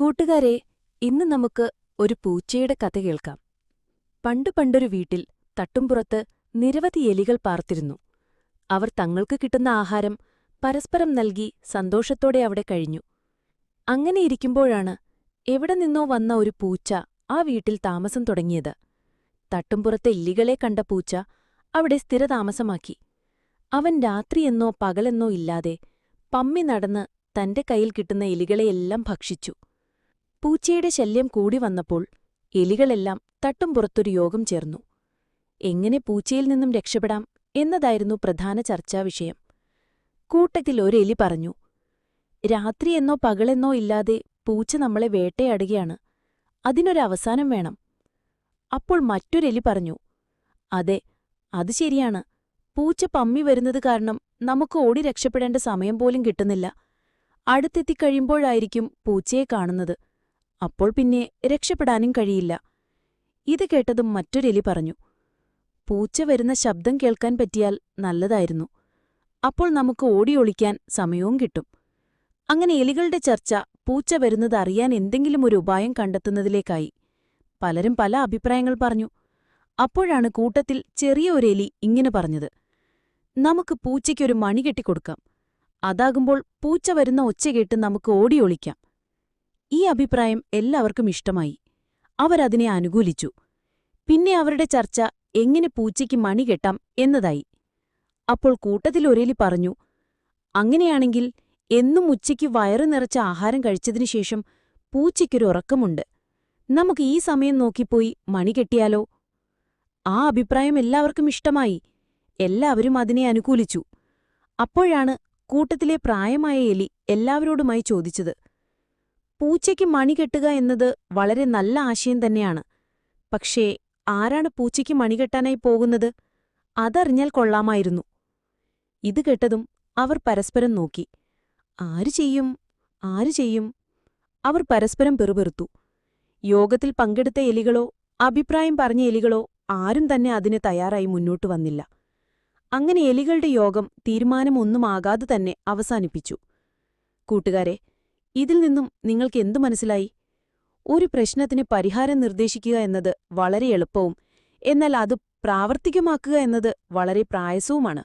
കൂട്ടുകാരെ, ഇന്ന് നമുക്ക് ഒരു പൂച്ചയുടെ കഥ കേൾക്കാം. പണ്ടൊരു വീട്ടിൽ തട്ടുംപുറത്ത് നിരവധി എലികൾ പാർത്തിരുന്നു. അവർ തങ്ങൾക്ക് കിട്ടുന്ന ആഹാരം പരസ്പരം നൽകി സന്തോഷത്തോടെ അവിടെ കഴിഞ്ഞു. അങ്ങനെയിരിക്കുമ്പോഴാണ് എവിടെ നിന്നോ വന്ന ഒരു പൂച്ച ആ വീട്ടിൽ താമസം തുടങ്ങിയത്. തട്ടുംപുറത്തെ എലികളെ കണ്ട പൂച്ച അവിടെ സ്ഥിരതാമസമാക്കി. അവൻ രാത്രിയെന്നോ പകലെന്നോ ഇല്ലാതെ പമ്മി നടന്ന് തന്റെ കയ്യിൽ കിട്ടുന്ന എലികളെയെല്ലാം ഭക്ഷിച്ചു. പൂച്ചയുടെ ശല്യം കൂടി വന്നപ്പോൾ എലികളെല്ലാം തട്ടുംപുറത്തൊരു യോഗം ചേർന്നു. എങ്ങനെ പൂച്ചയിൽ നിന്നും രക്ഷപ്പെടാം എന്നതായിരുന്നു പ്രധാന ചർച്ചാവിഷയം. കൂട്ടത്തിൽ ഒരെലി പറഞ്ഞു, രാത്രിയെന്നോ പകലെന്നോ ഇല്ലാതെ പൂച്ച നമ്മളെ വേട്ടയാടുകയാണ്. അതിനൊരവസാനം വേണം. അപ്പോൾ മറ്റൊരെലി പറഞ്ഞു, അതെ, അത് ശരിയാണ്. പൂച്ച പമ്മി വരുന്നത് കാരണം നമുക്ക് ഓടി രക്ഷപ്പെടേണ്ട സമയം പോലും കിട്ടുന്നില്ല. അടുത്തെത്തിക്കഴിയുമ്പോഴായിരിക്കും പൂച്ചയെ കാണുന്നത്. അപ്പോൾ പിന്നെ രക്ഷപ്പെടാനും കഴിയില്ല. ഇത് കേട്ടതും മറ്റൊരെലി പറഞ്ഞു, പൂച്ച വരുന്ന ശബ്ദം കേൾക്കാൻ പറ്റിയാൽ നല്ലതായിരുന്നു. അപ്പോൾ നമുക്ക് ഓടിയൊളിക്കാൻ സമയവും കിട്ടും. അങ്ങനെ എലികളുടെ ചർച്ച പൂച്ച വരുന്നത് അറിയാൻ എന്തെങ്കിലും ഒരു ഉപായം കണ്ടെത്തുന്നതിലേക്കായി. പലരും പല അഭിപ്രായങ്ങൾ പറഞ്ഞു. അപ്പോഴാണ് കൂട്ടത്തിൽ ചെറിയ ഒരു എലി ഇങ്ങനെ പറഞ്ഞത്, നമുക്ക് പൂച്ചയ്ക്കൊരു മണി കെട്ടിക്കൊടുക്കാം. അതാകുമ്പോൾ പൂച്ച വരുന്ന ഒച്ച കേട്ട് നമുക്ക് ഓടിയൊളിക്കാം. ഈ അഭിപ്രായം എല്ലാവർക്കും ഇഷ്ടമായി. അവരതിനെ അനുകൂലിച്ചു. പിന്നെ അവരുടെ ചർച്ച എങ്ങനെ പൂച്ചയ്ക്ക് മണി കെട്ടാം എന്നതായി. അപ്പോൾ കൂട്ടത്തിലൊരെലി പറഞ്ഞു, അങ്ങനെയാണെങ്കിൽ എന്നും ഉച്ചയ്ക്ക് വയറു നിറച്ച ആഹാരം കഴിച്ചതിനുശേഷം പൂച്ചയ്ക്കൊരു ഉറക്കമുണ്ട്. നമുക്ക് ഈ സമയം നോക്കിപ്പോയി മണി കെട്ടിയാലോ? ആ അഭിപ്രായം എല്ലാവർക്കും ഇഷ്ടമായി. എല്ലാവരും അതിനെ അനുകൂലിച്ചു. അപ്പോഴാണ് കൂട്ടത്തിലെ പ്രായമായ എലി എല്ലാവരോടുമായി ചോദിച്ചത്, പൂച്ചയ്ക്ക് മണി കെട്ടുക എന്നത് വളരെ നല്ല ആശയം തന്നെയാണ്. പക്ഷേ ആരാണ് പൂച്ചയ്ക്ക് മണികെട്ടാനായി പോകുന്നത്? അതറിഞ്ഞാൽ കൊള്ളാമായിരുന്നു. ഇത് കേട്ടതും അവർ പരസ്പരം നോക്കി. ആര് ചെയ്യും? ആര് ചെയ്യും? അവർ പരസ്പരം പെറുപെറുത്തു. യോഗത്തിൽ പങ്കെടുത്ത എലികളോ അഭിപ്രായം പറഞ്ഞ എലികളോ ആരും തന്നെ അതിന് തയ്യാറായി മുന്നോട്ടു വന്നില്ല. അങ്ങനെ എലികളുടെ യോഗം തീരുമാനമൊന്നുമാകാതെ തന്നെ അവസാനിപ്പിച്ചു. കൂട്ടുകാരെ, ഇതിൽ നിന്നും നിങ്ങൾക്ക് എന്തു മനസ്സിലായി? ഒരു പ്രശ്നത്തിന് പരിഹാരം നിർദ്ദേശിക്കുക എന്നത് വളരെ എളുപ്പവും എന്നാൽ അത് പ്രാവർത്തികമാക്കുക എന്നത് വളരെ പ്രയാസവുമാണ്.